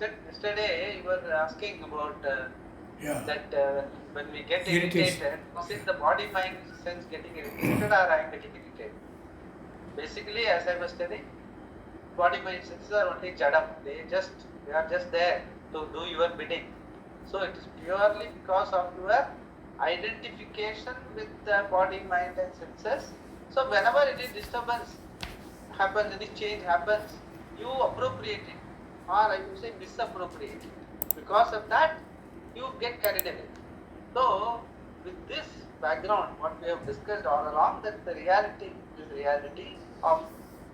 Yesterday you were asking about that when we get Irritation. irritated, is the body-mind sense getting irritated or I am getting irritated? Basically, as I was telling, body-mind senses are only jadam. They are just there to do your bidding. So it is purely because of your identification with the body, mind and senses. So whenever any disturbance happens, any change happens, you appropriate it, or I would say misappropriate it. Because of that, you get carried away. So with this background, what we have discussed all along, that the reality is reality of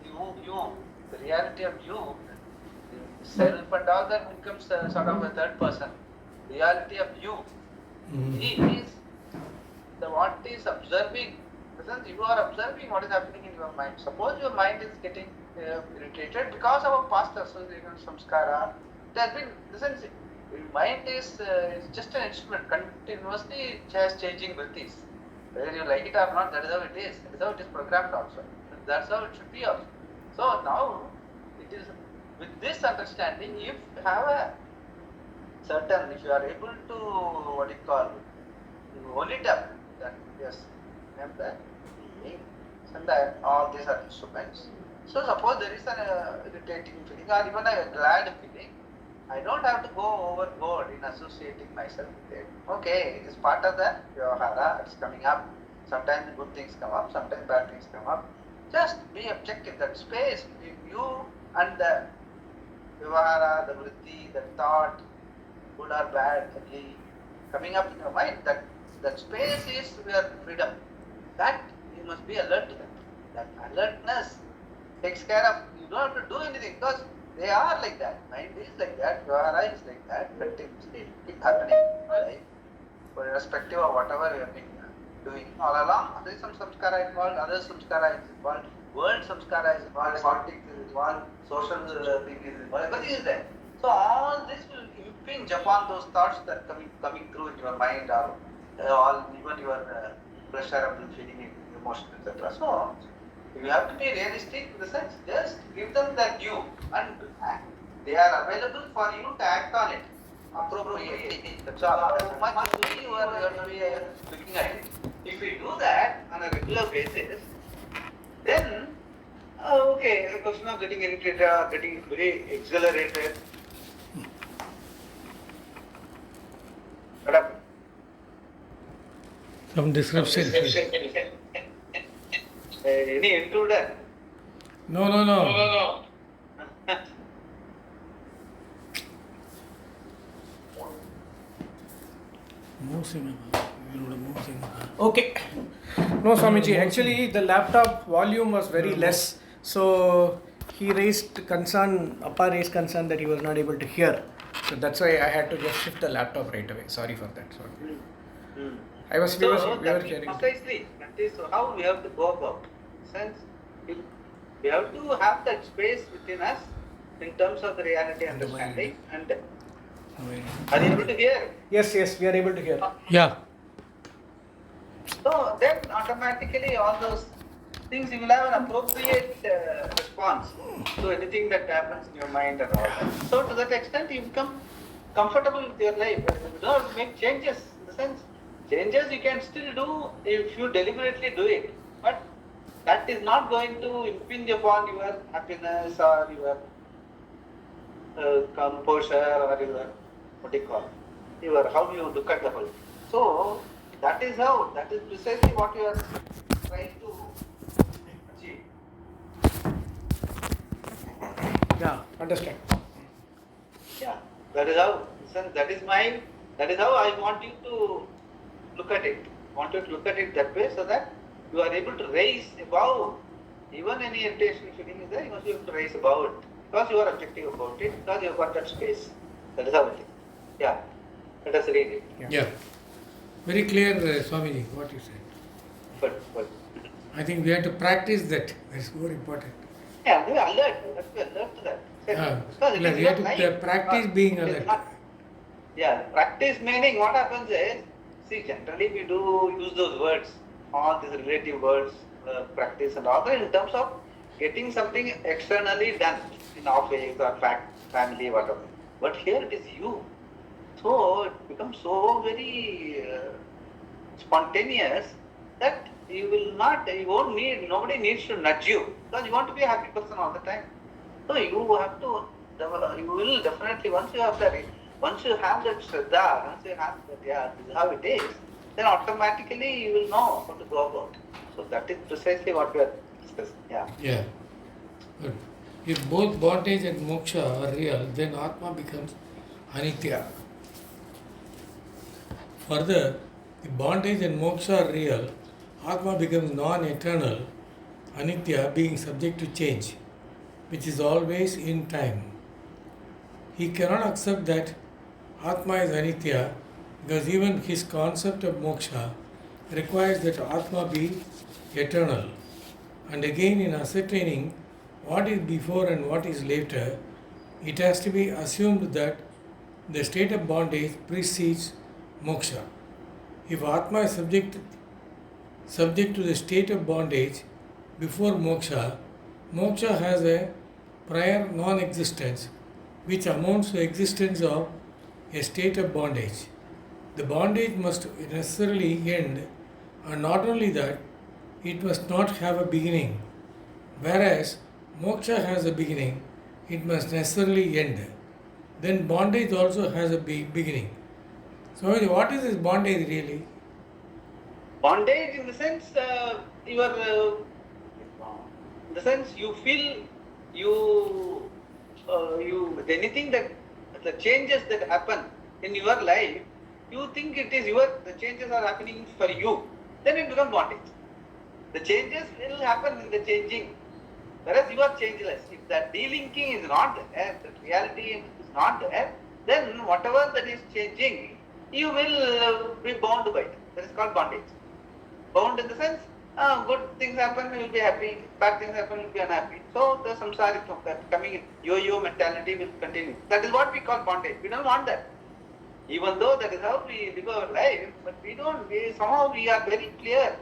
you, the reality of you, self and all that becomes sort of a third person. Reality of you is the what is observing. Since you are observing what is happening in your mind. Suppose your mind is getting irritated because of a past association, samskara. It has been, listen, your mind is just an instrument, continuously just changing vritis. Whether you like it or not, that is how it is. That is how it is programmed also. That's how it should be also. So now, it is with this understanding, if you have a certain, if you are able to, what you call, hold it up, that yes, remember, and that all these are instruments. So suppose there is an irritating feeling or even a glad feeling, I don't have to go overboard in associating myself with it. Okay, it is part of the vyavahara, it's coming up. Sometimes good things come up, sometimes bad things come up. Just be objective, that space between you and the vyavahara, the vritti, the thought, good or bad, ugly, coming up in your mind, that space is your freedom. That you must be alert to that. That alertness takes care of, you don't have to do anything because they are like that. Mind is like that, vyavahara is like that, continuously keep happening, right? Irrespective of whatever you have been doing all along, there is some samskara involved, other samskara is involved, world samskara is involved, politics is involved, social thing is involved, everything is there. So all this will impinge upon those thoughts that coming through in your mind, or all even your pleasurable feeling, emotion, etc. So you have to be realistic in the sense, just give them the due, and they are available for you to act on it appropriately. That's all. How much you are to be looking at it. If we do that on a regular basis, then okay, the question of getting irritated or getting very exhilarated. What happened? Some disruption. Any intruder? No. Okay. No, Swamiji. Actually, the laptop volume was very less. So he raised concern, Appa raised concern that he was not able to hear. So that's why I had to just shift the laptop right away. Sorry for that. Sorry. We were hearing. Precisely. That is how we have to go about. Since we have to have that space within us in terms of the reality understanding. And are you able to hear? Yes, we are able to hear. Yeah. So then automatically all those things you will have an appropriate response to anything that happens in your mind and all that. So to that extent you become comfortable with your life. You don't make changes in the sense. Changes you can still do if you deliberately do it. But that is not going to impinge upon your happiness or your composure or your, how you look at the whole. So that is precisely what you are trying to achieve. Yeah, understand. Yeah, that is how. That is how I want you to look at it. I want you to look at it that way so that you are able to raise above. Even any irritation feeling is there, you must be able to raise above it. Because you are objective about it, because you have got that space. That is how it is. Yeah. Let us read it. Yeah. Very clear, Swamiji, what you said. But I think we have to practice that. That's more important. yeah, we are alert. Let's be alert to that. Because it is We have your to life. practice being alert. Yeah, practice meaning what happens is, see, generally we do use those words, all these relative words, practice and all that in terms of getting something externally done in office or family, whatever. But here it is you. So it becomes so very spontaneous that you won't need, nobody needs to nudge you, because you want to be a happy person all the time. So you have to, you will definitely, once you have that Shraddha, once you have that, yeah, this is how it is, then automatically you will know how to go about. So that is precisely what we are discussing. Yeah. Yeah. Good. If both bondage and moksha are real, then Atma becomes Anitya. Further, if bondage and moksha are real, Atma becomes non-eternal, Anitya being subject to change, which is always in time. He cannot accept that Atma is Anitya because even his concept of moksha requires that Atma be eternal. And again, in ascertaining what is before and what is later, it has to be assumed that the state of bondage precedes moksha. If Atma is subject to the state of bondage before moksha, moksha has a prior non-existence which amounts to existence of a state of bondage. The bondage must necessarily end, and not only that, it must not have a beginning. Whereas moksha has a beginning, it must necessarily end. Then bondage also has a beginning. So, what is this bondage really? Bondage in the sense, in the sense you feel anything that the changes that happen in your life, you think it is the changes are happening for you, then it becomes bondage. The changes will happen in the changing, whereas you are changeless. If that delinking is not there, that reality is not there, then whatever that is changing, you will be bound by it. That is called bondage. Bound in the sense, good things happen, you will be happy, bad things happen, you will be unhappy. So the samsaric, that coming in, yo-yo mentality will continue. That is what we call bondage. We don't want that. Even though that is how we live our life, but somehow we are very clear.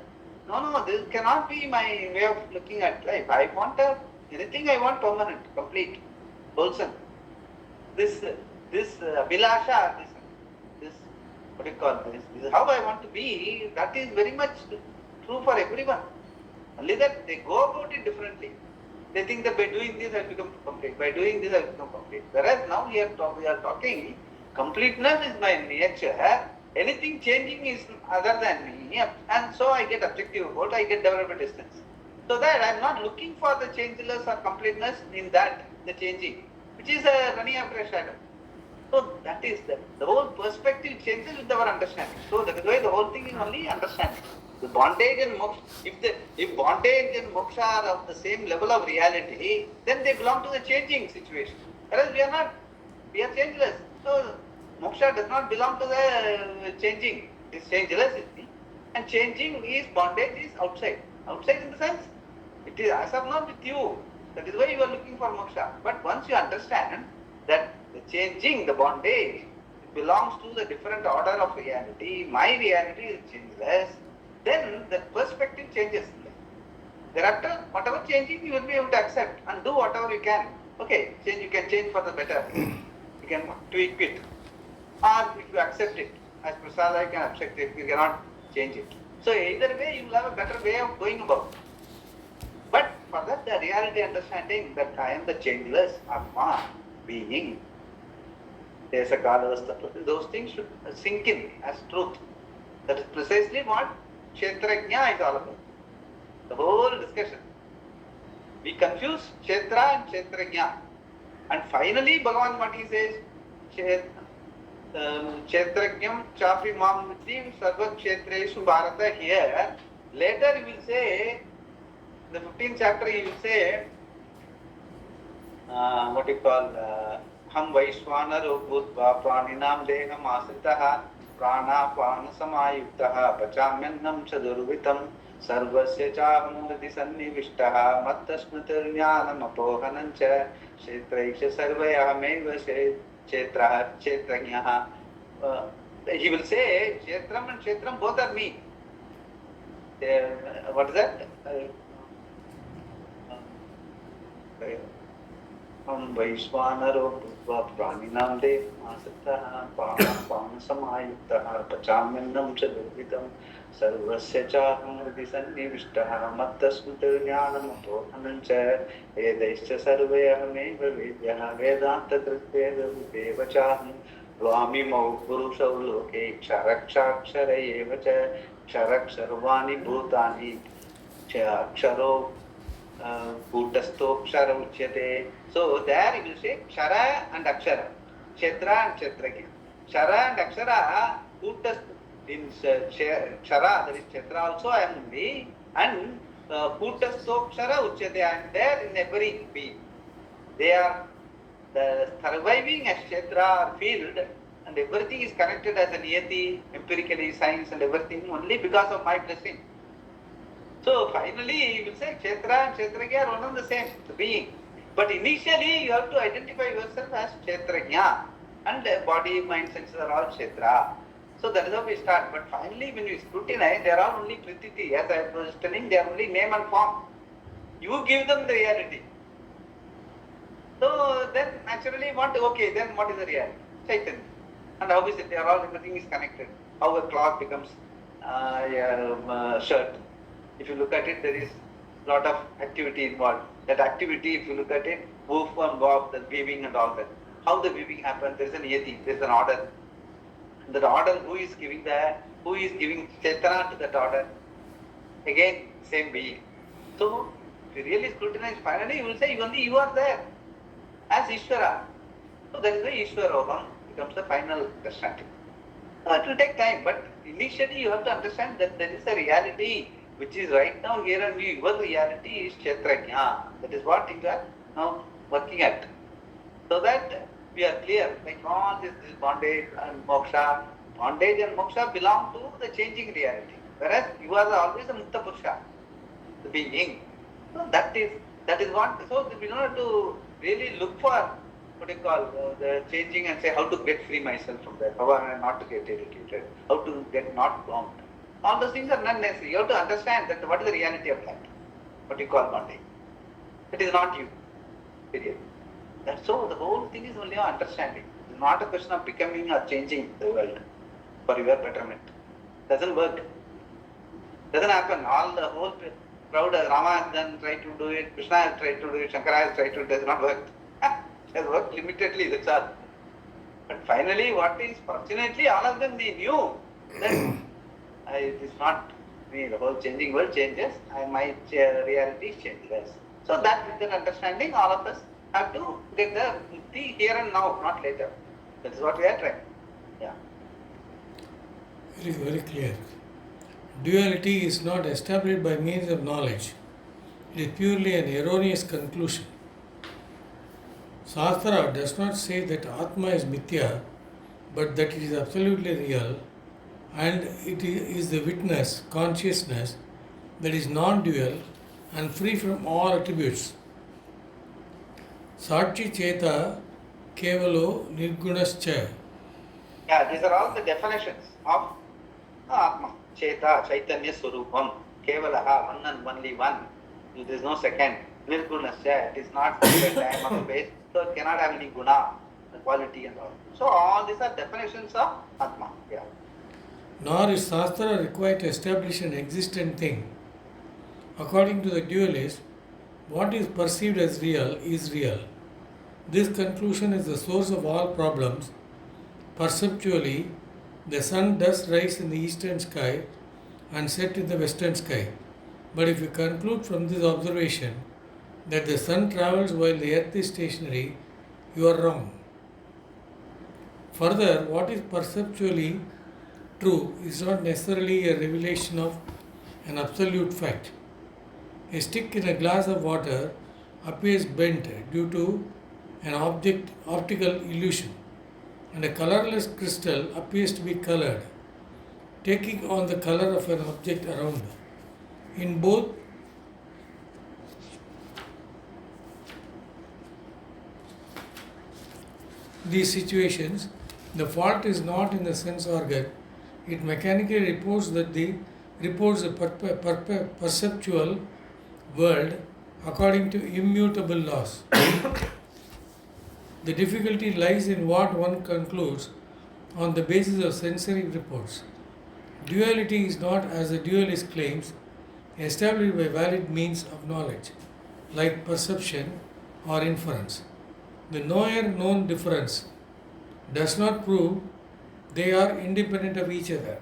No, this cannot be my way of looking at life. I want anything I want permanent, complete, wholesome. This Abhilasha, this what do you call this? This is how I want to be. That is very much true for everyone. Only that they go about it differently. They think that by doing this I become complete. By doing this I become complete. Whereas now we are talking, completeness is my nature. Anything changing is other than me, and so I get objective about, I get development distance. So that I am not looking for the changeless or completeness in that, the changing, which is running after a shadow. So that is the whole perspective changes with our understanding. So that is why the whole thing is only understanding. The bondage and moksha, if bondage and moksha are of the same level of reality, then they belong to the changing situation. Whereas we are not, we are changeless. So moksha does not belong to the changing. It is changeless, and changing is bondage is outside. Outside in the sense, it is as of now with you. That is why you are looking for moksha. But once you understand that the changing, the bondage, it belongs to the different order of reality. My reality is changeless. Then the perspective changes. Thereafter, whatever changing you will be able to accept and do whatever you can. Okay, you can change for the better. You can tweak it. Or if you accept it, as prasada you can accept it, you cannot change it. So either way you will have a better way of going about. But for that the reality understanding that I am the changeless Atma being, those things should sink in as truth. That is precisely what Kshetrajna is all about. The whole discussion. We confuse Kshetra and Kshetrajna. And finally Bhagavan what he says, Kshetrajnam chapi mam vitti sarva kshetreshu bharata. Here, later he will say, the 15th chapter he will say, what you call, ham vaishwanaro bhutva praninam deham asritaha pranapan samayuktaha pachamyannam chadurvitam sarvasya chamurti sannivishtaha mattasmritir jnanam apohanancha kshetraisha sarvayameva Kshetrajnaha. He will say, Kshetram and Kshetram both are me. What is that? हम वैश्वानरो भूत्वा प्राणिनां देहमाश्रितः प्राणसमायुक्तः पचाम्यन्नं च दुर्विधं सर्वस्य चाहं हृदि सन्निविष्टः मत्तस्मृतिर्ज्ञानमपोहनं च वेदैश्च सर्वे अहमेव वेद्यः वेदान्तकृत्वेदरूपेव चाहं द्वामिमौ पुरुषौ लोके क्षरक्षाक्षर एव च क्षरक्षर्वाणि भूतानि च अक्षरो Kutastokshara uchyate. So there you will say Kshara and Akshara. Kshetra and Kshetragya. Kshara and Akshara, Kutast in Kshara, that is Kshetra also I am only, and Kutastokshara uchyate, and there in every being. They are the surviving as Kshetra or field, and everything is connected as a niyati, empirically, science and everything only because of my blessing. So finally, you will say Kshetra and Kshetragya are one and the same being. But initially, you have to identify yourself as Kshetragya, and body, mind, senses are all Kshetra. So that is how we start. But finally, when you scrutinize, they are all only Prititi. As I was telling, they are only name and form. You give them the reality. So then naturally, what is the reality? Chaitanya. And how is it? They are all, everything is connected. How a cloth becomes a shirt. If you look at it, there is a lot of activity involved. That activity, if you look at it, woof and woof, the weaving and all that. How the weaving happens, there is an yati, there is an order. And that order, who is giving Chetana to that order? Again, same being. So, if you really scrutinize, finally you will say, only you are there as Ishvara. So that is why Ishvaroham becomes the final understanding. It will take time, but initially you have to understand that there is a reality which is right now here and now. Your reality is Kshetrajna. That is what you are now working at. So that we are clear, like all this bondage and moksha. Bondage and moksha belong to the changing reality. Whereas you are always a Mukta Purusha, the being. So that is what, so we don't have to really look for the changing and say how to get free myself from that, how am I not to get irritated, how to get not bound. All those things are not necessary. You have to understand that what is the reality of that, what you call bondage. It is not you, period. That's so the whole thing is only on understanding. It's not a question of becoming or changing the world for your betterment. Doesn't work. Doesn't happen. All the whole crowd, Rama has done, tried to do it, Krishna has tried to do it, Shankara has tried to do it, does not work. It has worked limitedly, that's all. But finally, what is, fortunately, all of them they knew that it is not me, the whole changing world changes, and my reality is changeless. So that with that understanding, all of us have to get the mukti here and now, not later. That is what we are trying. Yeah. Very, very clear. Duality is not established by means of knowledge. It is purely an erroneous conclusion. Shastra does not say that Atma is Mithya, but that it is absolutely real, and it is the witness, consciousness, that is non-dual and free from all attributes. Sakshi Cheta Kevalo Nirgunascha. Yeah, these are all the definitions of Atma. Cheta, Chaitanya Swarupam, Kevalaha, one and only one. There is no second. Nirgunasya, it is not the time of space, so it cannot have any guna, the quality and all. So all these are definitions of Atma. Yeah. Nor is Shastra required to establish an existent thing. According to the dualist, what is perceived as real is real. This conclusion is the source of all problems. Perceptually, the sun does rise in the eastern sky and set in the western sky. But if you conclude from this observation that the sun travels while the earth is stationary, you are wrong. Further, what is perceptually true is not necessarily a revelation of an absolute fact. A stick in a glass of water appears bent due to an optical illusion, and a colorless crystal appears to be colored, taking on the color of an object around. In both these situations, the fault is not in the sense organ. It mechanically reports the perceptual world according to immutable laws. The difficulty lies in what one concludes on the basis of sensory reports. Duality is not, as the dualist claims, established by valid means of knowledge, like perception or inference. The knower known difference does not prove they are independent of each other.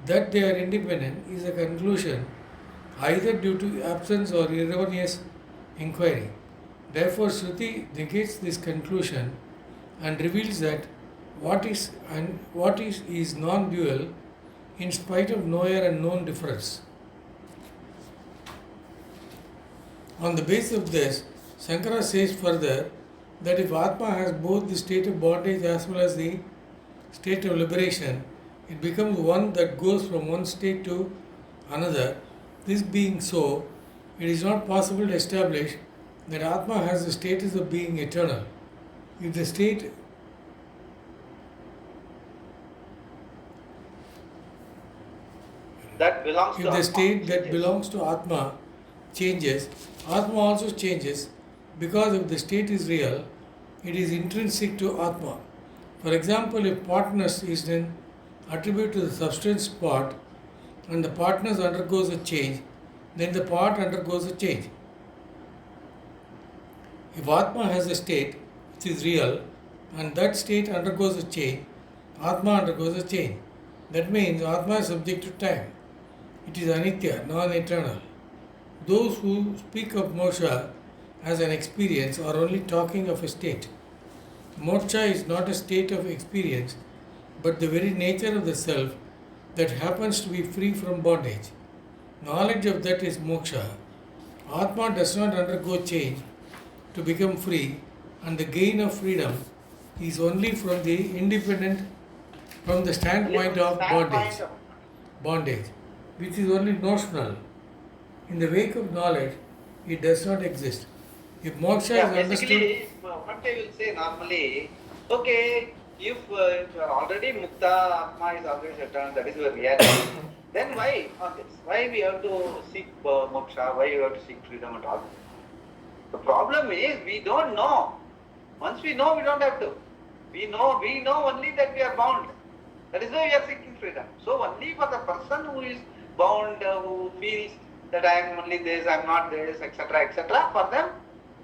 That they are independent is a conclusion either due to absence or erroneous inquiry. Therefore, Shruti negates this conclusion and reveals that what is non-dual in spite of knower and known difference. On the basis of this, Shankara says further that if Atma has both the state of bondage as well as the state of liberation, it becomes one that goes from one state to another. This being so, it is not possible to establish that Atma has the status of being eternal. If the state That belongs to if the Atma. state that belongs to Atma changes, Atma also changes, because if the state is real, it is intrinsic to Atma. For example, if partners is then attributed to the substance part and the partners undergoes a change, then the part undergoes a change. If Atma has a state which is real and that state undergoes a change, Atma undergoes a change. That means Atma is subject to time. It is anitya, non-eternal. Those who speak of moksha as an experience are only talking of a state. Moksha is not a state of experience, but the very nature of the self that happens to be free from bondage. Knowledge of that is moksha. Atma does not undergo change to become free, and the gain of freedom is only from the independent, from the standpoint of bondage, which is only notional. In the wake of knowledge, it does not exist. If moksha is understood, basically, what I will say normally, okay, if you are already mukta, Atma is always eternal, that is your reality, then why on this? Why we have to seek moksha? Why we have to seek freedom at all? The problem is we don't know. Once we know, we don't have to. We know only that we are bound. That is why we are seeking freedom. So only for the person who is bound, who feels that I am only this, I am not this, etc., etc., for them,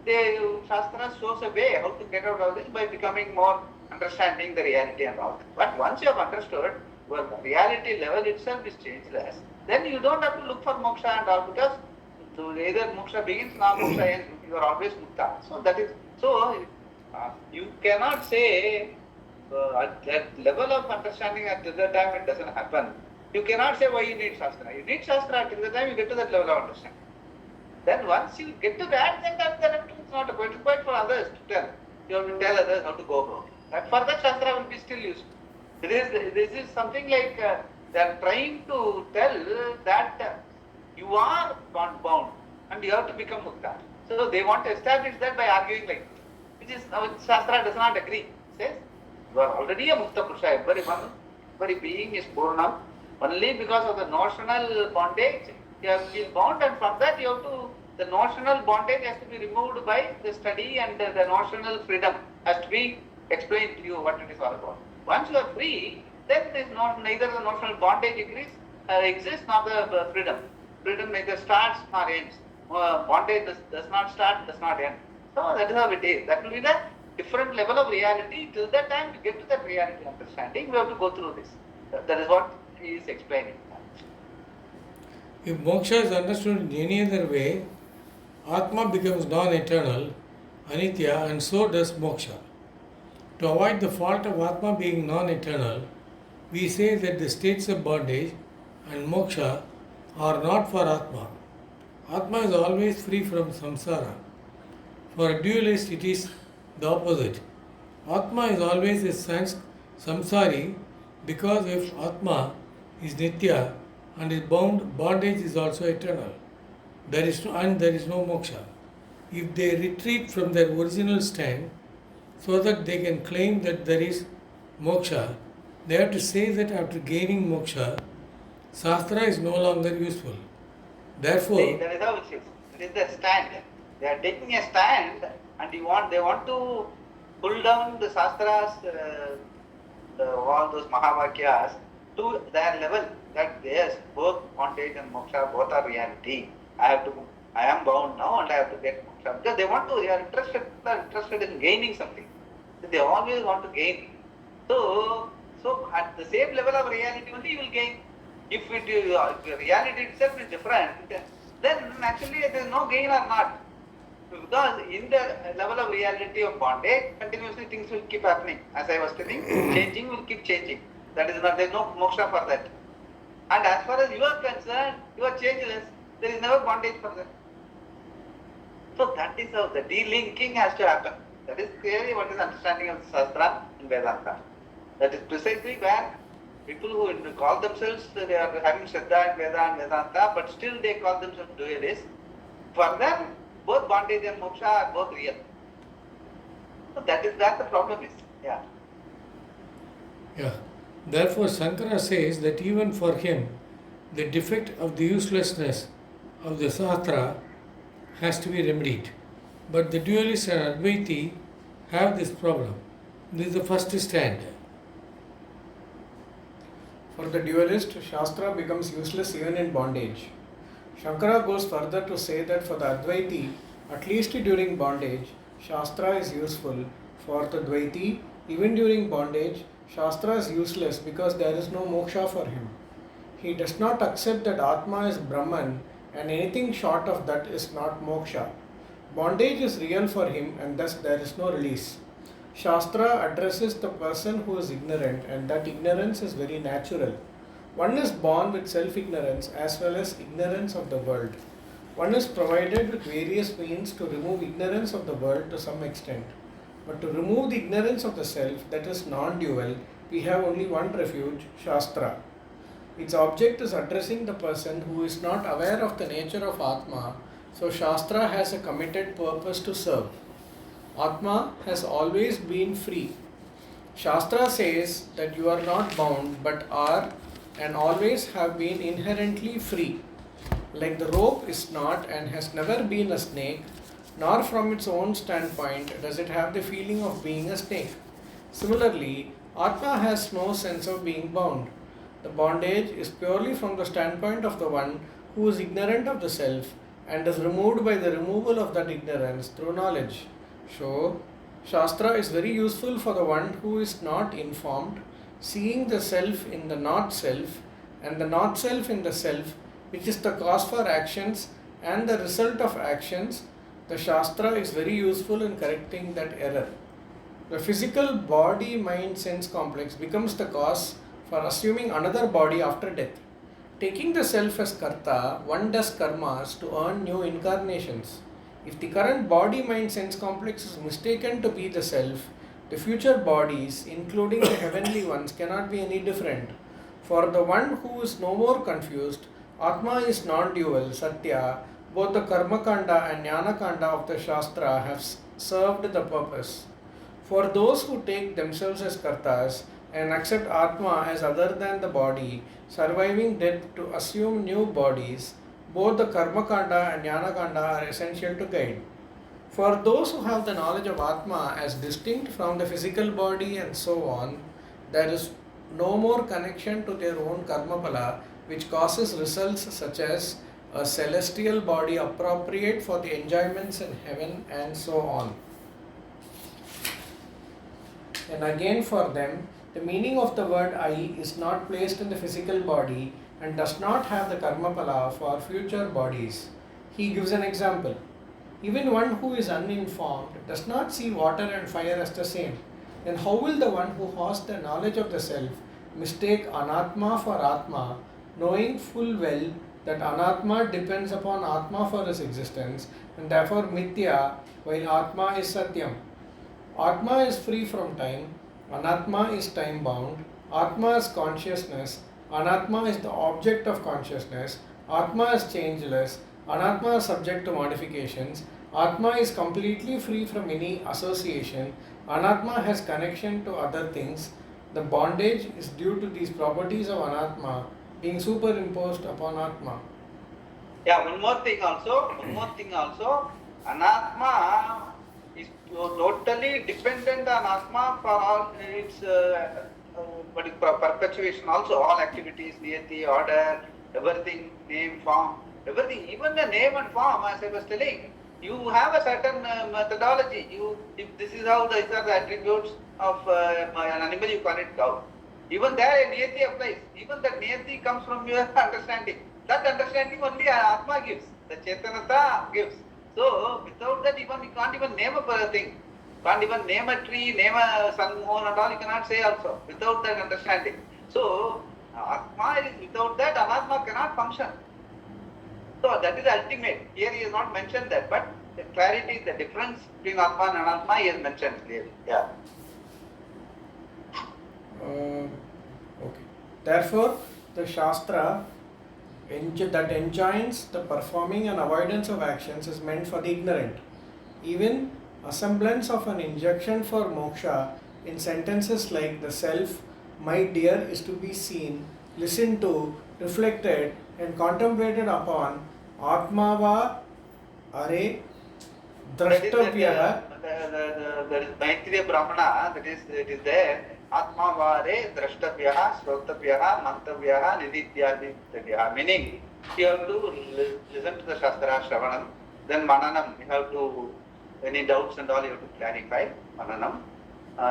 the Shastra shows a way how to get out of this by becoming more understanding the reality and all. But once you have understood, well, the reality level itself is changeless, then you don't have to look for moksha and all, because either moksha begins, now moksha ends, you are always mukta. So that is, you cannot say at that level of understanding at the time it doesn't happen. You cannot say why you need Shastra. You need Shastra till the time you get to that level of understanding. Then once you get to that, then it's not required for others to tell. You have to tell others how to go about it. That for that Shastra will be still useful. This is something like they are trying to tell that you are not bound and you have to become mukta. So they want to establish that by arguing like this, which is Shastra does not agree. It says you are already a mukta purusha. Every being is purnam. Only because of the notional bondage you have been bound, and from that the notional bondage has to be removed by the study, and the notional freedom has to be explained to you what it is all about. Once you are free, then there is neither the notional bondage exists nor the freedom. Freedom neither starts nor ends. Bondage does not start, does not end. So that is how it is. That will be the different level of reality. Till that time, to get to that reality understanding, we have to go through this. That is what he is explaining. if moksha is understood in any other way, Atma becomes non-eternal, anitya, and so does moksha. To avoid the fault of Atma being non-eternal, we say that the states of bondage and moksha are not for Atma. Atma is always free from samsara. For a dualist, it is the opposite. Atma is always a samsari, because if Atma is nitya and is bound, bondage is also eternal. There is no moksha. If they retreat from their original stand so that they can claim that there is moksha, they have to say that after gaining moksha, Shastra is no longer useful. Therefore, that is how it is. It is the stand. They are taking a stand, and they want to pull down the Shastras, all those Mahavakyas to their level, that yes, both bondage and moksha, both are reality. I am bound now and I have to get moksha. Because they are interested in gaining something. They always want to gain. So at the same level of reality only you will gain. If the reality itself is different, then actually there is no gain or not. Because in the level of reality of bondage, continuously things will keep happening. As I was telling, changing will keep changing. That is not, there is no moksha for that. And as far as you are concerned, you are changeless. There is never bondage for that. So that is how the delinking has to happen. That is clearly what is understanding of Shastra and Vedanta. That is precisely where people who call themselves, they are having Shraddha and Veda and Vedanta, but still they call themselves dualists. For them, both bondage and moksha are both real. So that is where the problem is. Yeah. Yeah. Therefore, Shankara says that even for him, the defect of the uselessness of the Shastra has to be remedied. But the dualists and Advaiti have this problem. This is the first stand. For the dualist, Shastra becomes useless even in bondage. Shankara goes further to say that for the Advaiti, at least during bondage, Shastra is useful. For the Dvaiti, even during bondage, Shastra is useless because there is no moksha for him. He does not accept that Atma is Brahman and anything short of that is not moksha. Bondage is real for him and thus there is no release. Shastra addresses the person who is ignorant and that ignorance is very natural. One is born with self-ignorance as well as ignorance of the world. One is provided with various means to remove ignorance of the world to some extent. But to remove the ignorance of the self, that is non-dual, we have only one refuge, Shastra. Its object is addressing the person who is not aware of the nature of Atma, so Shastra has a committed purpose to serve. Atma has always been free. Shastra says that you are not bound but are and always have been inherently free. Like the rope is not and has never been a snake, nor from its own standpoint does it have the feeling of being a snake. Similarly, Atma has no sense of being bound. The bondage is purely from the standpoint of the one who is ignorant of the self and is removed by the removal of that ignorance through knowledge. So, Shastra is very useful for the one who is not informed, seeing the self in the not self and the not self in the self, which is the cause for actions and the result of actions. The Shastra is very useful in correcting that error. The physical body-mind-sense complex becomes the cause for assuming another body after death. Taking the self as karta, one does karmas to earn new incarnations. If the current body-mind-sense complex is mistaken to be the self, the future bodies, including the heavenly ones, cannot be any different. For the one who is no more confused, Atma is non-dual, Satya. Both the Karma Kanda and Jnana Kanda of the Shastra have served the purpose. For those who take themselves as kartas and accept Atma as other than the body, surviving death to assume new bodies, both the Karma Kanda and Jnana Kanda are essential to guide. For those who have the knowledge of Atma as distinct from the physical body and so on, there is no more connection to their own karma phala, which causes results such as a celestial body appropriate for the enjoyments in heaven and so on. And again for them, the meaning of the word I is not placed in the physical body and does not have the karma phala for future bodies. He gives an example. Even one who is uninformed does not see water and fire as the same. Then how will the one who has the knowledge of the self mistake Anatma for Atma, knowing full well that Anatma depends upon Atma for his existence and therefore Mithya, while Atma is Satyam. Atma is free from time, Anatma is time bound, Atma is consciousness, Anatma is the object of consciousness, Atma is changeless, Anatma is subject to modifications, Atma is completely free from any association, Anatma has connection to other things. The bondage is due to these properties of Anatma being superimposed upon Atma. Yeah, one more thing also, Anatma is totally dependent on Atma for all its perpetuation also, all activities, niyati, order, everything, name, form, everything, even the name and form, as I was telling, you have a certain methodology. If this is how these are the attributes of an animal, you call it cow. Even there a niyati applies. Even that niyati comes from your understanding. That understanding only Atma gives, the Chetanata gives. So without that even you can't even name a thing. Can't even name a tree, name a sun, moon and all, you cannot say also, without that understanding. So Atma is, without that Anatma cannot function. So that is ultimate. Here he has not mentioned that, but the clarity, the difference between Atma and Anatma he has mentioned clearly. Yeah. Okay. Therefore, the Shastra that enjoins the performing and avoidance of actions is meant for the ignorant. Even a semblance of an injunction for moksha in sentences like the self, my dear, is to be seen, listened to, reflected, and contemplated upon. Atmava are drashtavya. That is Maitreya Brahmana, that is, it is there. Atma vare drashtavya, shrotavya, mantavya, niditya. Meaning, you have to listen to the Shastra, Shravanam, then Mananam, you have to, any doubts and all, you have to clarify, Mananam.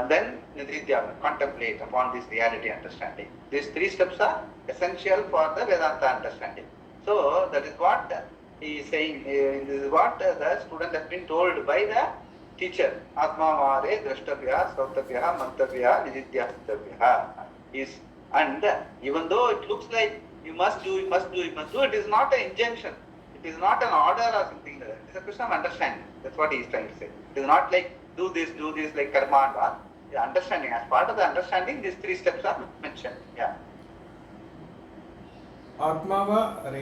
Then Niditya, contemplate upon this reality understanding. These three steps are essential for the Vedanta understanding. So, that is what he is saying, this is what the student has been told by the teacher. Atma vare drashtavya, srautavya, mantavya, niditya is, and even though it looks like you must do, it is not an injunction. It is not an order or something like that. It is a question of understanding. That's what he is trying to say. It is not like do this, like karma and all. The understanding, as part of the understanding, these three steps are mentioned. Yeah. Atmava are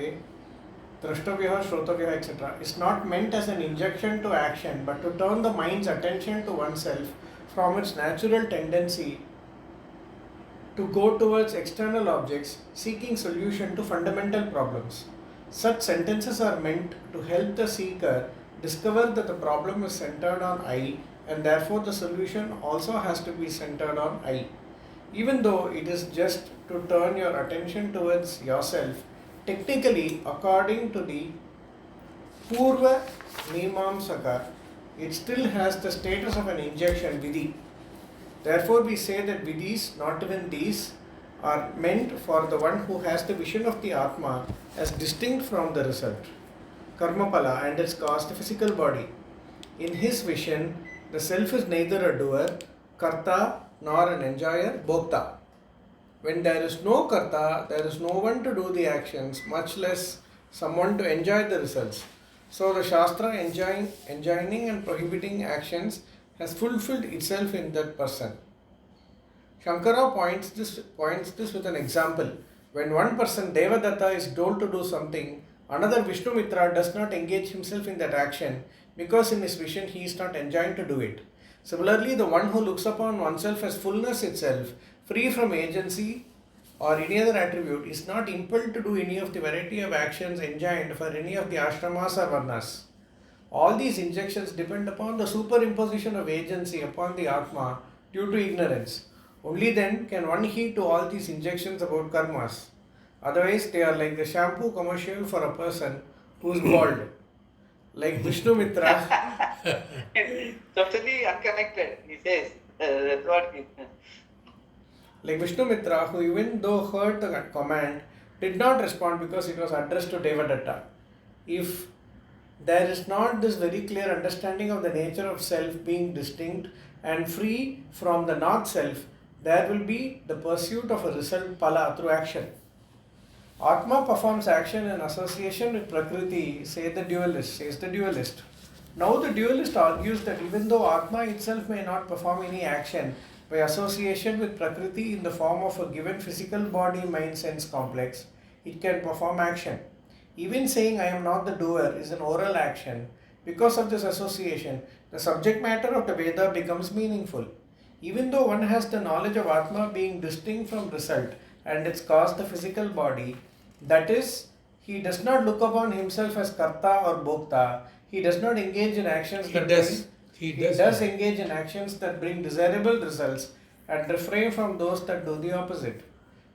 drashtavya, shrotavya, etc. is not meant as an injunction to action, but to turn the mind's attention to oneself from its natural tendency to go towards external objects, seeking solution to fundamental problems. Such sentences are meant to help the seeker discover that the problem is centered on I, and therefore the solution also has to be centered on I. Even though it is just to turn your attention towards yourself, technically, according to the Purva Mimamsaka, it still has the status of an injunction, vidhi. Therefore, we say that vidhis, not even these, are meant for the one who has the vision of the Atma as distinct from the result, Karmapala, and its cause, the physical body. In his vision, the self is neither a doer, karta, nor an enjoyer, bhokta. When there is no karta, there is no one to do the actions, much less someone to enjoy the results. So the Shastra enjoining and prohibiting actions has fulfilled itself in that person. Shankara points this with an example. When one person, Devadatta, is told to do something, another Vishnumitra does not engage himself in that action because in his vision he is not enjoined to do it. Similarly, the one who looks upon oneself as fullness itself, free from agency or any other attribute, is not impelled to do any of the variety of actions enjoined for any of the ashramas or varnas. All these injunctions depend upon the superimposition of agency upon the Atma due to ignorance. Only then can one heed to all these injunctions about karmas. Otherwise, they are like the shampoo commercial for a person who is bald. Like Vishnumitra. Totally unconnected, he says. That's what he Like Vishnumitra, who even though heard the command, did not respond because it was addressed to Devadatta. If there is not this very clear understanding of the nature of self being distinct and free from the not self, there will be the pursuit of a result pala through action. Atma performs action in association with Prakriti, says the dualist. Now the dualist argues that even though Atma itself may not perform any action, by association with Prakriti in the form of a given physical body, mind, sense complex, it can perform action. Even saying I am not the doer is an oral action. Because of this association, the subject matter of the Veda becomes meaningful. Even though one has the knowledge of Atma being distinct from result and its cause the physical body, that is, he does not look upon himself as karta or bhokta, he does not engage in actions He that does. He He does does not. engage in actions that bring desirable results and refrain from those that do the opposite.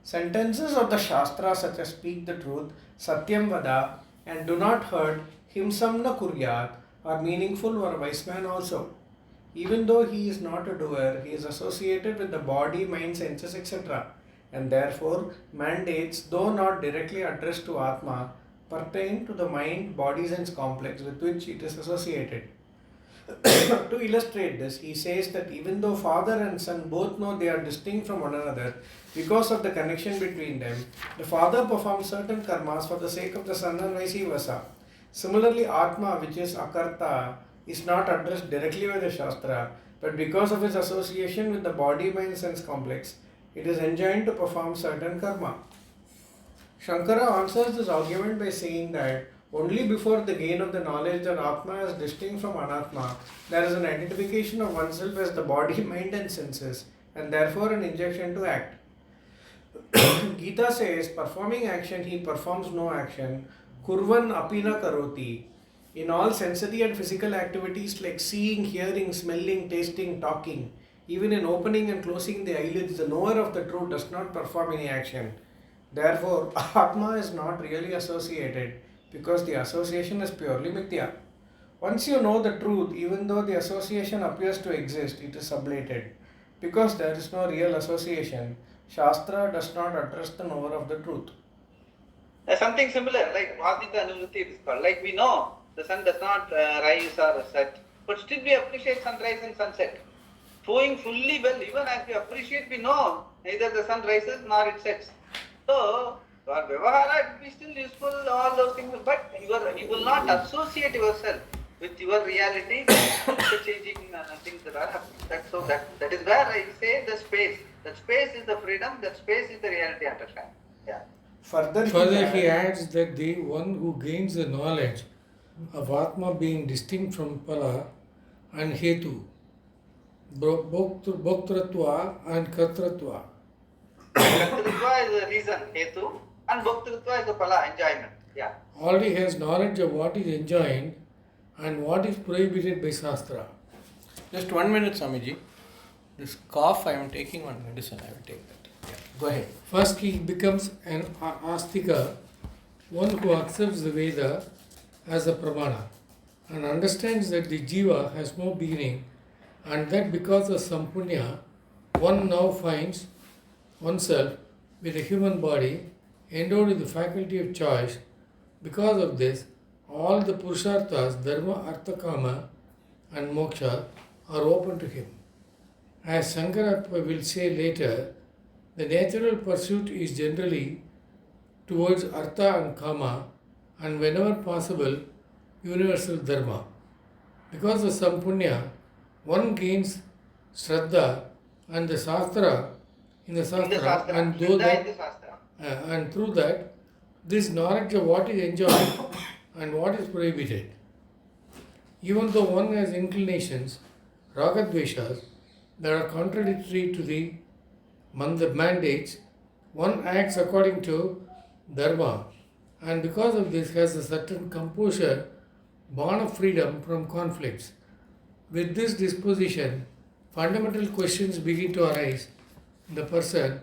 Sentences of the Shastra such as speak the truth, Satyam Vada, and do not hurt, Himsam na kuryat, are meaningful for a wise man also. Even though he is not a doer, he is associated with the body, mind, senses, etc. And therefore, mandates, though not directly addressed to Atma, pertain to the mind, body, sense complex with which it is associated. To illustrate this, he says that even though father and son both know they are distinct from one another because of the connection between them, the father performs certain karmas for the sake of the son and vice versa. Similarly, Atma, which is Akarta, is not addressed directly by the Shastra, but because of its association with the body mind sense complex, it is enjoined to perform certain karma. Shankara answers this argument by saying that only before the gain of the knowledge that Atma is distinct from Anatma, there is an identification of oneself as the body, mind, and senses, and therefore an injunction to act. Gita says, performing action, he performs no action. Kurvan apina karoti. In all sensory and physical activities like seeing, hearing, smelling, tasting, talking, even in opening and closing the eyelids, the knower of the truth does not perform any action. Therefore, Atma is not really associated because the association is purely mithya. Once you know the truth, even though the association appears to exist, it is sublated. Because there is no real association, Shastra does not address the knower of the truth. Something similar, like Adhika Anuvruti it is called. Like we know the sun does not rise or set, but still we appreciate sunrise and sunset. Knowing fully well, even as we appreciate, we know neither the sun rises nor it sets. So, for Vyavahara, it will be still useful, all those things, but you will not associate yourself with your reality, the changing things that are happening. That is where I say the space. That space is the freedom, that space is the reality understand. Yeah. Further, he adds that the one who gains the knowledge of Atma being distinct from Pala and Hetu, Bhoktratva and Kartratva. Kartratva is the reason, Hetu, and Bhoktratva is the Pala, enjoyment. Yeah. Already has knowledge of what is enjoined and what is prohibited by Shastra. Just 1 minute, Swamiji. This cough, I am taking one medicine. I will take that. Yeah. Go ahead. First, he becomes an Astika, one who accepts the Veda as a Pramana and understands that the Jiva has no beginning and that because of some punya, one now finds oneself with a human body endowed with the faculty of choice. Because of this, all the Purusharthas, Dharma, Artha, Kama and Moksha are open to him. As Shankara will say later, the natural pursuit is generally towards Artha and Kama and whenever possible, universal Dharma. Because of some punya, one gains Shraddha and the Shastra in the Shastra, and through that, this knowledge of what is enjoyed and what is prohibited. Even though one has inclinations, ragadveshas, that are contradictory to the mandates, one acts according to dharma, and because of this has a certain composure, born of freedom from conflicts. With this disposition, fundamental questions begin to arise in the person.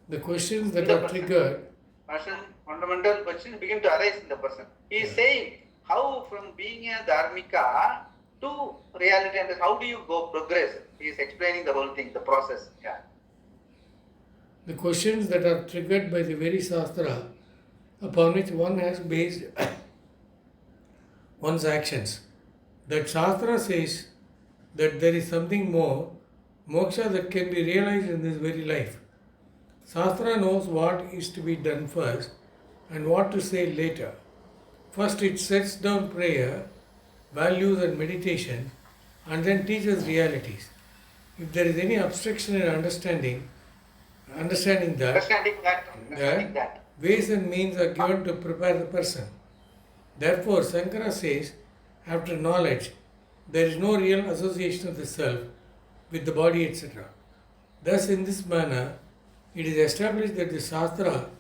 The questions that are triggered. Fundamental questions begin to arise in the person. He is saying how from being a dharmika to reality and how do you go progress? He is explaining the whole thing, the process. Yeah. The questions that are triggered by the very Shastra upon which one has based one's actions. That Shastra says that there is something more, moksha, that can be realized in this very life. Shastra knows what is to be done first and what to say later. First it sets down prayer, values and meditation, and then teaches realities. If there is any obstruction in understanding that, ways and means are given to prepare the person. Therefore, Shankara says, after knowledge, there is no real association of the self with the body, etc. Thus, in this manner, it is established that the Shastra,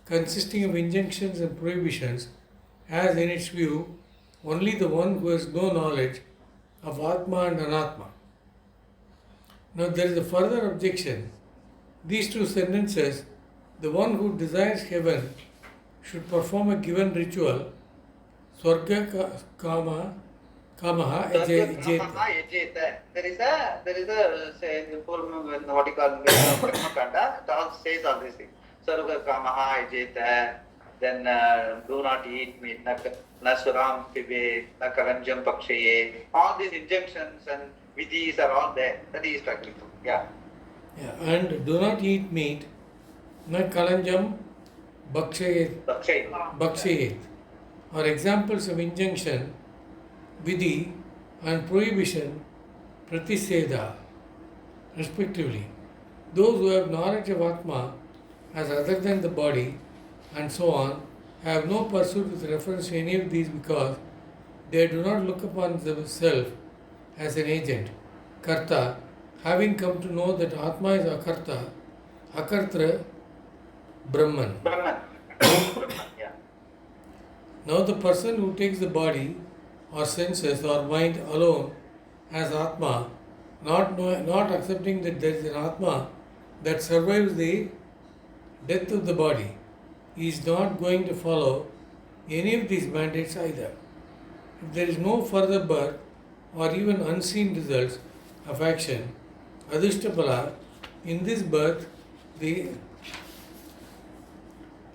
consisting of injunctions and prohibitions, has in its view only the one who has no knowledge of Atma and Anatma. Now there is a further objection. These two sentences, the one who desires heaven should perform a given ritual, Kamaha Ejeta. There is a say the full what you call Karmakanda, it all says all these things. Sarva Kamaha Ejeta, then do not eat meat, Nasuram Pibe, Nakaranjam Pakshaye, all these injunctions and vidhis are all there. That is talking about. Yeah. Yeah, and do not eat meat, na kalanjam bakshayet are examples of injunction, vidhi, and prohibition, pratiseda, respectively. Those who have knowledge of Atma as other than the body and so on have no pursuit with reference to any of these because they do not look upon themselves as an agent, karta, having come to know that Atma is akarta, akartra, Brahman. Brahman. Yeah. Now the person who takes the body or senses or mind alone as Atma, not accepting that there is an Atma that survives the death of the body, is not going to follow any of these mandates either. If there is no further birth or even unseen results of action, Adhishtapala, in this birth, the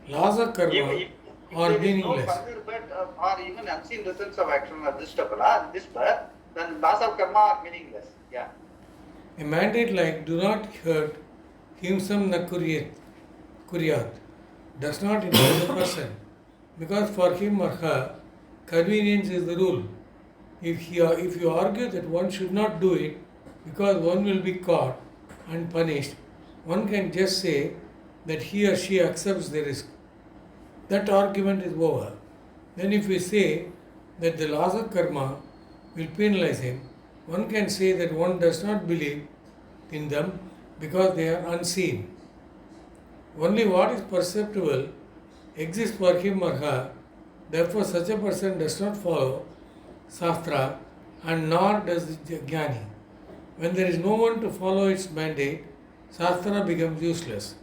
laws of karma are meaningless. If there is no further birth or even unseen results of action of Adhishtapala, this birth, then laws of karma are meaningless. Yeah. A mandate like do not hurt, himsam na kuryat, does not involve the person, because for him or her, convenience is the rule. If you argue that one should not do it because one will be caught and punished, one can just say that he or she accepts the risk. That argument is over. Then if we say that the laws of karma will penalize him, one can say that one does not believe in them because they are unseen. Only what is perceptible exists for him or her. Therefore, such a person does not follow Shastra and nor does the Jnani. When there is no one to follow its mandate, Shastra becomes useless.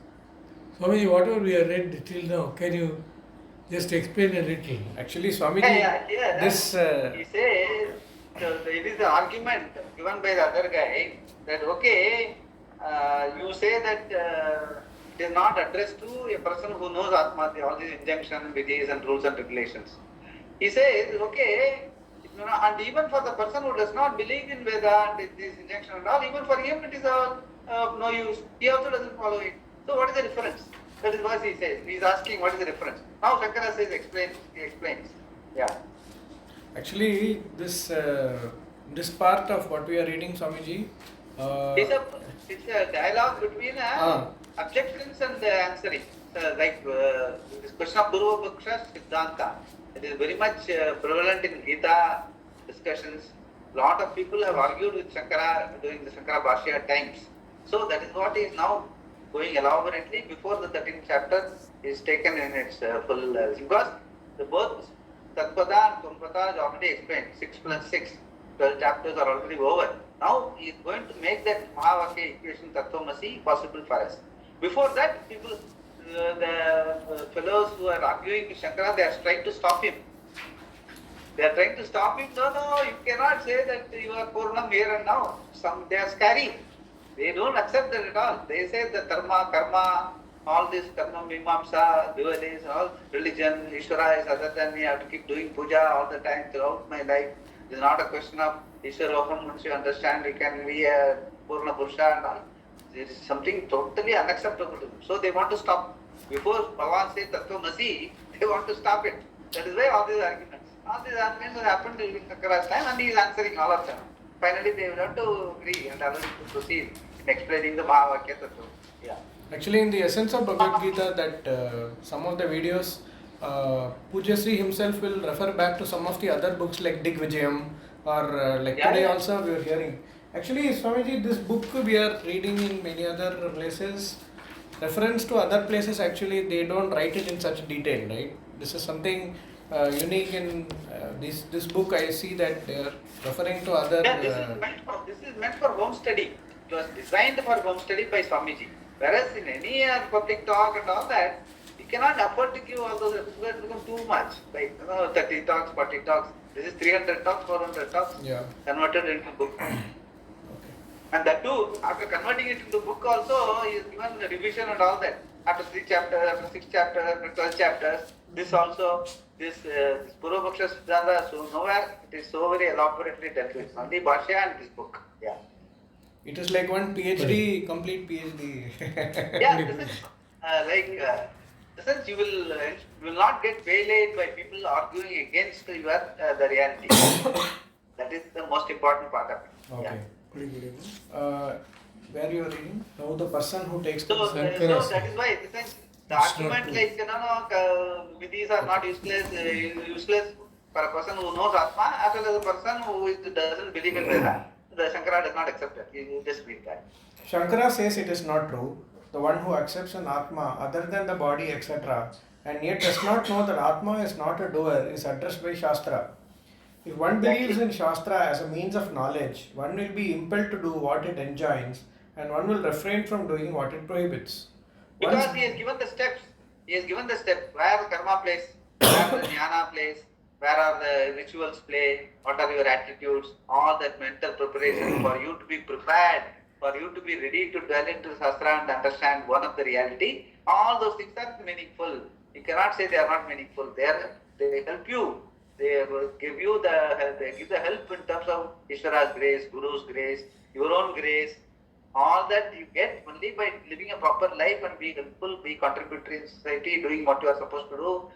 Swamiji, whatever we have read till now, can you just explain a little? Actually, Swamiji, Yeah. this. He says, it is the argument given by the other guy that okay, you say that it is not addressed to a person who knows Atma, all these injunctions, vidhis and rules and regulations. He says, okay, and even for the person who does not believe in Veda and these injunctions and all, even for him it is of no use. He also doesn't follow it. So what is the difference? That is what he says. He is asking what is the difference. Now Shankara says, he explains. Yeah. Actually, this part of what we are reading, Swamiji. It's a dialogue between objections and answering. This question of Purva Paksha Siddhanta. It is very much prevalent in Gita discussions. Lot of people have argued with Shankara during the Shankara Bhashya times. So that is what is now going elaborately before the 13th chapter is taken in its full. Because the both Tatpada and Tumpata is already explained. 6 plus 6, 12 chapters are already over. Now he is going to make that Mahavakya equation Tattvamasi possible for us. Before that, people, the fellows who are arguing with Shankara, they are trying to stop him. They are trying to stop him. No, you cannot say that you are Purnam here and now. They are scary. They don't accept that at all. They say the dharma, karma, all this karma, mimamsa, dualism, all religion, Ishvara is other than me. I have to keep doing puja all the time throughout my life. It is not a question of Ishvaroham. Once you understand, you can be a Purna Purusha and all. It is something totally unacceptable to them. So they want to stop. Before Bhagavan says Tattvamasi, they want to stop it. That is why all these arguments. All these arguments have happened during Shankara's time and he is answering all of them. Finally, they will have to agree and allow him to proceed in explaining the Mahavakya Tattva. Yeah. Actually, in the essence of Bhagavad Gita, that some of the videos, Pujyasri himself will refer back to some of the other books like Digvijayam or today also we are hearing. Actually, Swamiji, this book we are reading in many other places, reference to other places actually they don't write it in such detail, right? This is something unique in this book. I see that they are referring to other. Yeah, this is meant for home study. It was designed for home study by Swamiji. Whereas in any public talk and all that, you cannot afford to give all those. It will become too much. Like 30 talks, 40 talks. This is 300 talks, 400 talks. Yeah. Converted into book. Okay. And that too, after converting it into book also, he is given the revision and all that. After 3 chapters, after 6 chapters, after 12 chapters, this also, this Purvapaksha Siddhanta, so nowhere it is so very elaborately dealt with. Only Bhashya and this book. Yeah. It is like one PhD, complete PhD. Yeah, this is since you will not get waylaid by people arguing against your the reality. That is the most important part of it. Okay. Yeah. Where you are reading? Now the person who takes So the that is why the argument like vidhis are not useless for a person who knows Atma as well as a person who doesn't believe in Veda. The Shankara does not accept that. He just read that. Shankara says it is not true. The one who accepts an Atma other than the body, etc., and yet does not know that Atma is not a doer is addressed by Shastra. If one believes in Shastra as a means of knowledge, one will be impelled to do what it enjoins and one will refrain from doing what it prohibits. Because he has given the steps. He has given the steps where karma plays, where the jnana plays, where are the rituals play, what are your attitudes, all that mental preparation for you to be prepared, for you to be ready to dwell into Shastra and understand one of the reality. All those things are meaningful. You cannot say they are not meaningful. They help you. They give you they give the help in terms of Ishvara's grace, Guru's grace, your own grace. All that you get only by living a proper life and being helpful, be contributory in society, doing what you are supposed to do,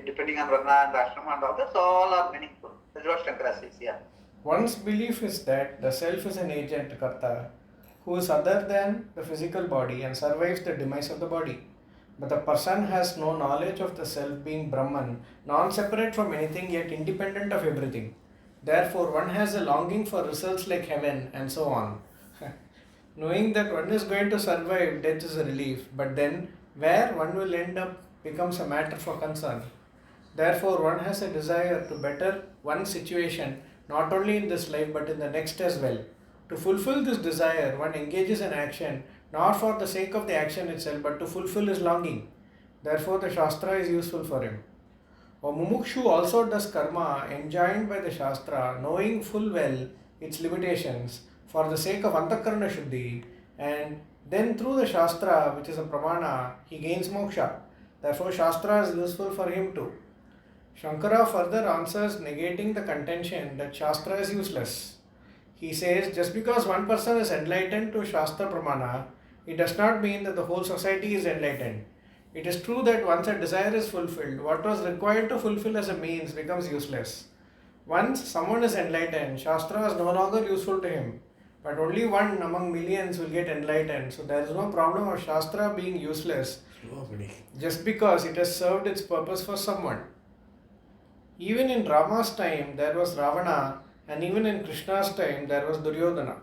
depending on Varna and Ashrama and all that, all are meaningful. That's what Shankara says, yeah. One's belief is that the self is an agent, Karta, who is other than the physical body and survives the demise of the body. But the person has no knowledge of the self being Brahman, non-separate from anything yet independent of everything. Therefore, one has a longing for results like heaven and so on. Knowing that one is going to survive, death is a relief, but then where one will end up becomes a matter for concern. Therefore, one has a desire to better one's situation not only in this life but in the next as well. To fulfill this desire, one engages in action not for the sake of the action itself but to fulfill his longing. Therefore, the Shastra is useful for him. A mumukshu also does karma enjoined by the Shastra, knowing full well its limitations for the sake of Antakarana Shuddhi, and then through the Shastra, which is a pramana, he gains moksha. Therefore, Shastra is useful for him too. Shankara further answers negating the contention that Shastra is useless. He says, just because one person is enlightened to Shastra pramana, it does not mean that the whole society is enlightened. It is true that once a desire is fulfilled, what was required to fulfill as a means becomes useless. Once someone is enlightened, Shastra is no longer useful to him. But only one among millions will get enlightened. So there is no problem of Shastra being useless just because it has served its purpose for someone. Even in Rama's time there was Ravana, and even in Krishna's time there was Duryodhana.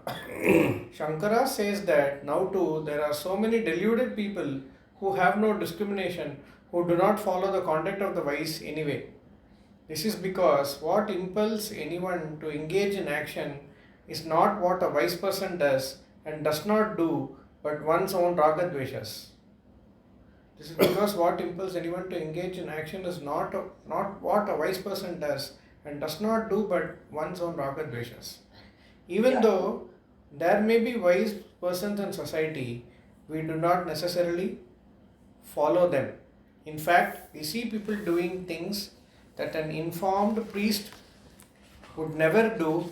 Shankara says that now too there are so many deluded people who have no discrimination, who do not follow the conduct of the wise anyway. This is because what impels anyone to engage in action is not what a wise person does and does not do, but one's own raga dveshas. This is because what impels anyone to engage in action is not what a wise person does and does not do, but one's own raga dveshas. Even though there may be wise persons in society, we do not necessarily follow them. In fact, we see people doing things that an informed priest would never do,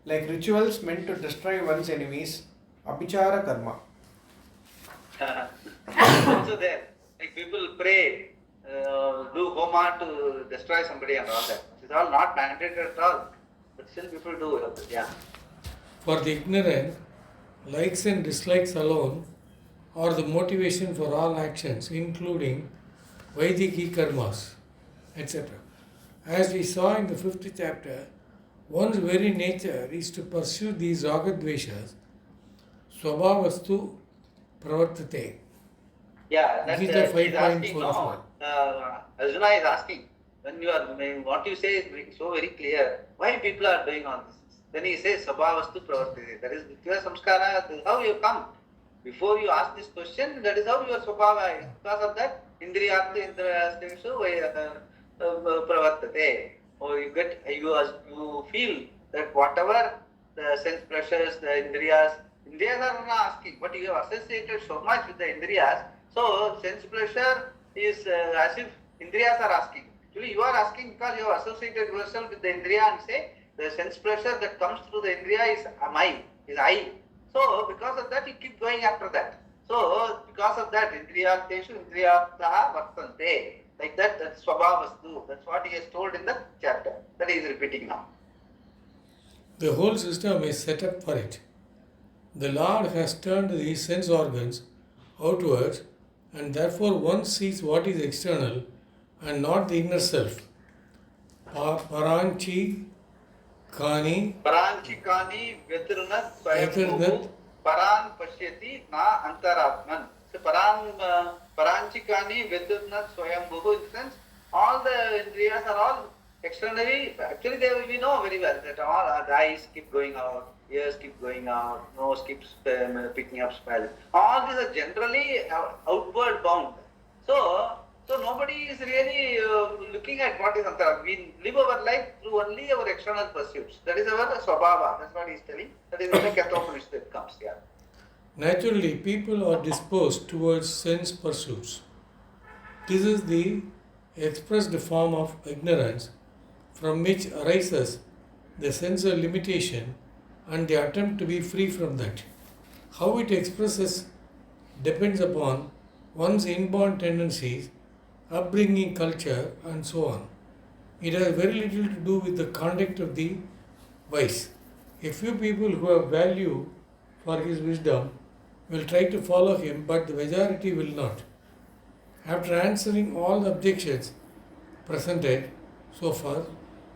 like rituals meant to destroy one's enemies, abhichara karma. Also there, like people pray, do homa to destroy somebody and all that. It's all not mandated at all, but still people do. Yeah. For the ignorant, likes and dislikes alone are the motivation for all actions, including Vaidiki karmas, etc. As we saw in the 5th chapter, one's very nature is to pursue these ragadveshas, swabhavastu pravartate. Yeah, that's Gita he's asking, 5.44. Arjuna is asking, when you are, what you say is so very clear. Why people are doing all this? Then he says, Sabhavastu pravartite. That is Nitya Samskara, that is how you come. Before you ask this question, that is how your Swabhava is. Because of that, Indriyartha Indrayastemsu pravartate. Or you feel that whatever the sense pressures, the Indriyas are not asking, but you have associated so much with the Indriyas. So sense pressure is as if Indriyas are asking. Actually, you are asking because you have associated yourself with the Indriya and say the sense pressure that comes through the Indriya is I. So because of that, you keep going after that. So because of that, Indriyarteshu Indriyartaha vartante. Like that, that's Swabhavastu. That's what he has told in the chapter. That he is repeating now. The whole system is set up for it. The Lord has turned these sense organs outwards, and therefore one sees what is external and not the inner self. Paranchi Kani Paranchikani Vetrunat Swayambhuhu Paran Pashyati Na Antaratman. So Paranchikani Vetrunat Swayambhuhu, in the sense, all the Indriyas are all externally. Actually, we know very well that all the eyes keep going out, ears keep going out, nose keeps picking up smell. All these are generally outward bound. So nobody is really looking at what is Antara. We live our life through only our external pursuits. That is our Swabhava. That's what he is telling. That is in the Kathopanishad that comes here. Naturally, people are disposed towards sense pursuits. This is the expressed form of ignorance from which arises the sense of limitation and the attempt to be free from that. How it expresses depends upon one's inborn tendencies, upbringing, culture, and so on. It has very little to do with the conduct of the wise. A few people who have value for his wisdom will try to follow him, but the majority will not. After answering all the objections presented so far,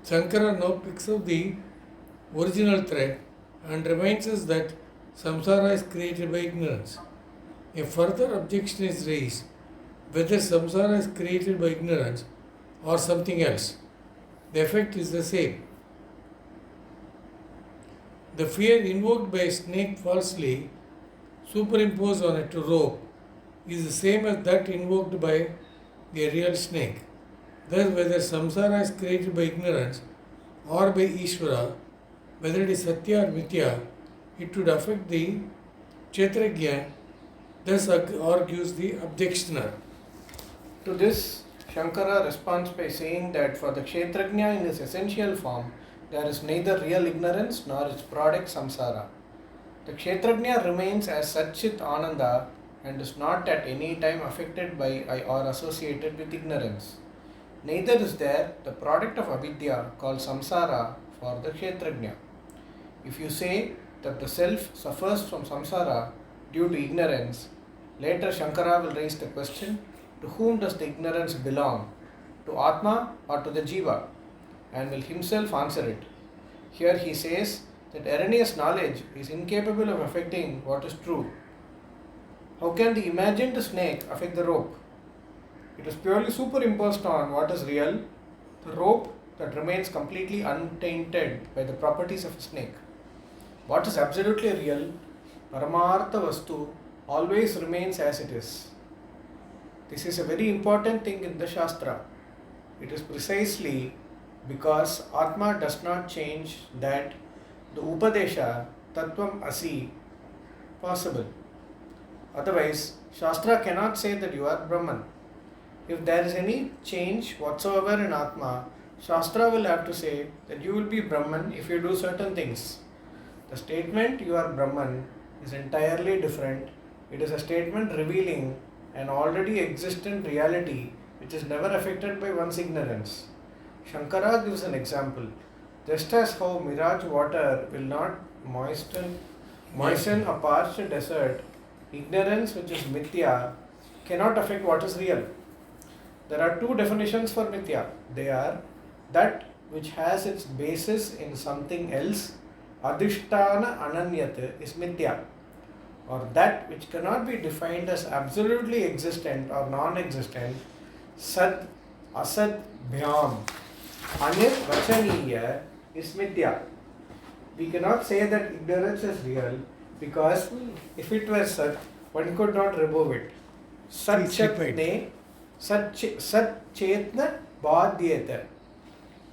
Shankara now picks up the original thread and reminds us that samsara is created by ignorance. A further objection is raised whether samsara is created by ignorance or something else. The effect is the same. The fear invoked by a snake falsely superimposed on a rope is the same as that invoked by a real snake. Thus, whether samsara is created by ignorance or by Ishvara, whether it is Satya or Mithya, it would affect the Kshetrajna, thus argues the objectioner. To this, Shankara responds by saying that for the Kshetrajna in its essential form, there is neither real ignorance nor its product samsara. The Kshetrajna remains as Satchit Ananda and is not at any time affected by or associated with ignorance. Neither is there the product of avidya called samsara for the Kshetrajna. If you say that the self suffers from samsara due to ignorance, later Shankara will raise the question, to whom does the ignorance belong? To Atma or to the Jiva? And will himself answer it. Here he says that erroneous knowledge is incapable of affecting what is true. How can the imagined snake affect the rope? It is purely superimposed on what is real, the rope that remains completely untainted by the properties of a snake. What is absolutely real, Paramartha Vastu, always remains as it is. This is a very important thing in the Shastra. It is precisely because Atma does not change that the Upadesha Tattvam Asi possible. Otherwise, Shastra cannot say that you are Brahman. If there is any change whatsoever in Atma, Shastra will have to say that you will be Brahman if you do certain things. The statement you are Brahman is entirely different. It is a statement revealing an already existent reality which is never affected by one's ignorance. Shankara gives an example. Just as how mirage water will not moisten a parched desert, ignorance, which is mithya, cannot affect what is real. There are two definitions for mithya. They are that which has its basis in something else, adhishtana ananyat is mithya, or that which cannot be defined as absolutely existent or non-existent, sad asat bhyam anirvachaniya is mithya. We cannot say that ignorance is real because if it were sat, one could not remove it. Sat chetne, sat chetna badhyeta.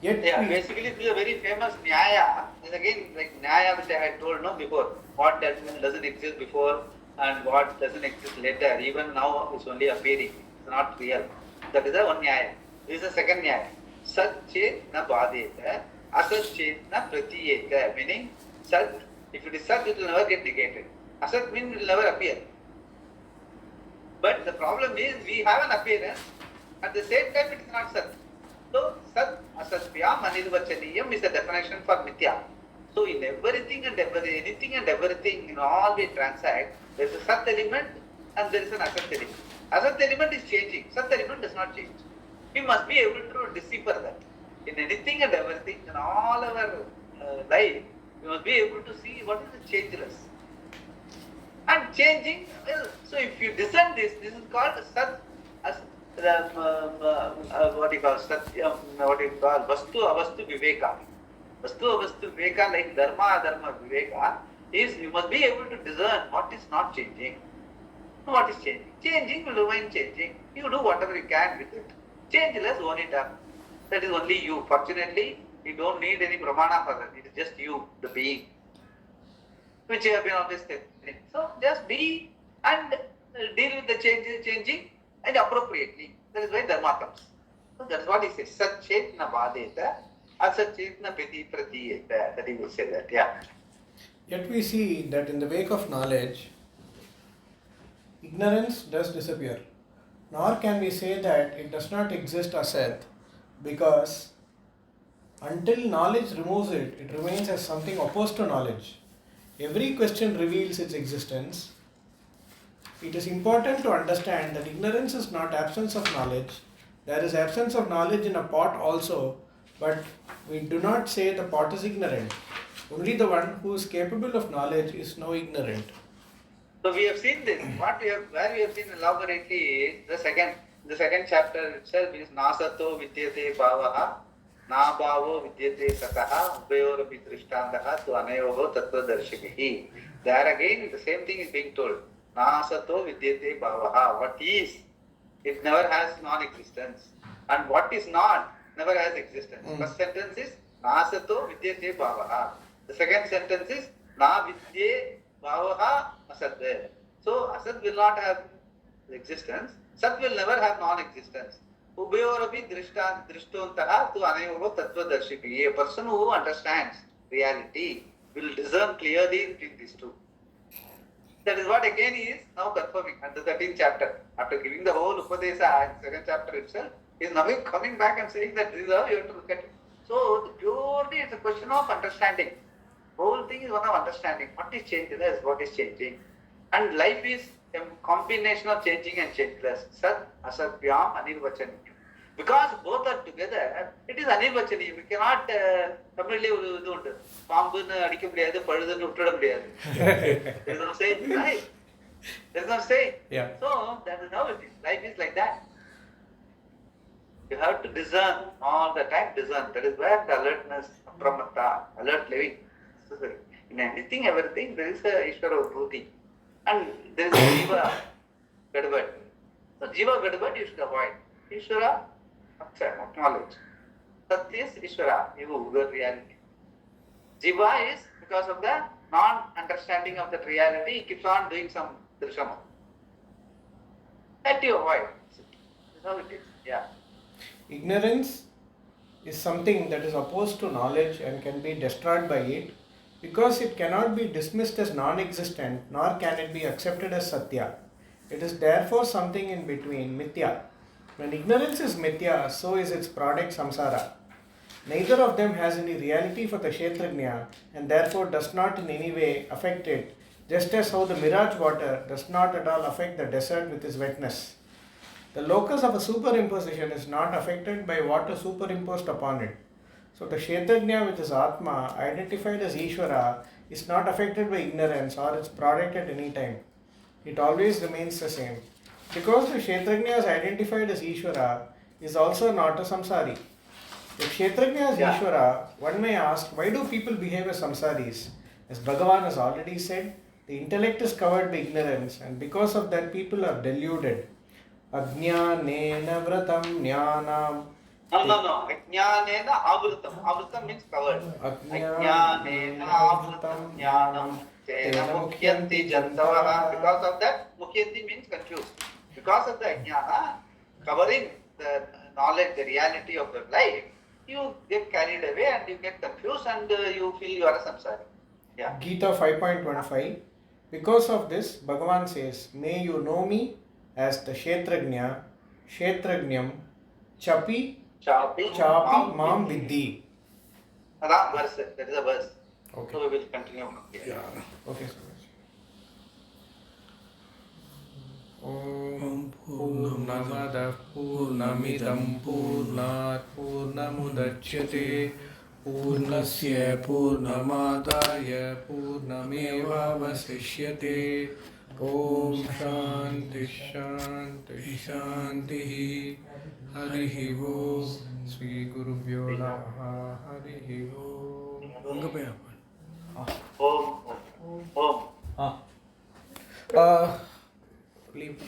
Yet basically this is a very famous Nyaya. This again like Nyaya which I had told no before. What doesn't exist before and what doesn't exist later. Even now it's only appearing. It's not real. That is the one Nyaya. This is the second Nyaya. Sat chet na badhyeta, asat chet na pratiyeta. Meaning sat, if it is sat it will never get negated. Asat means it will never appear. But the problem is we have an appearance, at the same time it is not sat. So sat asatvyam anirvachaniyam is the definition for mithya. So in everything and anything and everything, in all we transact, there is a sat element and there is an asat element. Asat element is changing, sat element does not change. We must be able to decipher that. In anything and everything, in all our life, we must be able to see what is the changeless. And changing, so if you discern this is called sat, what you call sat, what you call vastu avastu viveka. Vastu avastu viveka, like dharma adharma viveka, is you must be able to discern what is not changing, what is changing. Changing will remain changing. You do whatever you can with it. Changeless, own it up. That is only you. Fortunately, you don't need any pramana for that. It is just you, the being, which you have been always telling. So just be and deal with the changing and appropriately. That is why dharma comes. So that is what he says. Sat chet na badeta, asat chet na pratiyeta. That he will say that, yeah. Yet we see that in the wake of knowledge, ignorance does disappear. Nor can we say that it does not exist asat, because until knowledge removes it, it remains as something opposed to knowledge. Every question reveals its existence. It is important to understand that ignorance is not absence of knowledge. There is absence of knowledge in a pot also, but we do not say the pot is ignorant. Only the one who is capable of knowledge is now ignorant. So we have seen this. Where we have seen elaborately is the second chapter itself is nasato vidyate bhavaha, na bhavo vidyate sataha, upayorapi drishtantaha tu anayoho tattva darshikahi. There again the same thing is being told. Nasato vidyate bhavaha. What is? It never has non-existence. And what is not never has existence. First sentence is nasato vidyate bhavaha. The second sentence is na vidye bhavaha asat. So asat will not have existence. Sat will never have non-existence. Ubayorapi drishtontaha tu anayoho tattva darshikahi. A person who understands reality will discern clearly between these two. That is what again he is now confirming at the 13th chapter. After giving the whole Upadesa in the second chapter itself, he is now coming back and saying that this is how you have to look at it. So purely it's a question of understanding. Whole thing is one of understanding. What is changeless, what is changing. And life is a combination of changing and changeless. Sat, asatvyam, anirvachaniyam. Because both are together, it is anirvachaniyam. We cannot completely do பாம்புன்னு அடிக்க முடியாது, பழுதுன்னு விட்டுட முடியாது. There is no saying, right? There is no saying. Yeah. So that is how it is. Life is like that. You have to discern all the time, discern. That is where the alertness, apramata, alert living. In anything, everything, there is a Ishvara Bhuti. And there is a Jiva Gadbad. So Jiva Gadbad you should avoid. Ishvara, acknowledge. Sat is Ishvara, you, the reality. Jiva is because of the non-understanding of that reality, he keeps on doing some drishama. That you avoid. That's how it is. Yeah. Ignorance is something that is opposed to knowledge and can be destroyed by it, because it cannot be dismissed as non-existent, nor can it be accepted as satya. It is therefore something in between, mithya. When ignorance is mithya, so is its product samsara. Neither of them has any reality for the kshetrajna and therefore does not in any way affect it, just as how the mirage water does not at all affect the desert with its wetness. The locus of a superimposition is not affected by water superimposed upon it. So the kshetrajna, which is Atma, identified as Ishvara, is not affected by ignorance or its product at any time. It always remains the same. Because the kshetrajna is identified as Ishvara, is also not a samsari. If Kshetrajna is Yeah. Ishvara, one may ask, why do people behave as samsaris? As Bhagavan has already said, the intellect is covered by ignorance, and because of that, people are deluded. Ajnanena vratam jnanam. No. Ajnanena avrutam. Avrutam means covered. Ajnanena avrutam jnanam. Tena mukhyanti jantavaha. Because of that, mukhyanti means confused. Because of the ajnana, covering the knowledge, the reality of your life, you get carried away and you get confused and you feel you are a samsari. Yeah. Gita 5.15. Because of this, Bhagavan says, may you know me as the Kshetrajna, Kshetrajnam, Chapi, Chapi Mam Vidhi. That verse, that is a verse. Okay. So we will continue from here. Yeah. Okay, sir. Om Purnamada Purnamidam Purnat Purnamudachyate Purnasya Purnamadaya Purnameva Vasishyate. Om Shanti Shanti Shanti. Harihi Om. Sri Gurubhyo Namaha. Harihi Om. Om. Leave.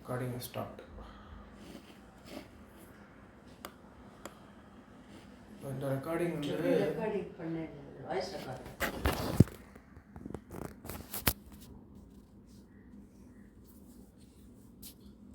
Recording has stopped. The recording recording பண்ணேன் voice record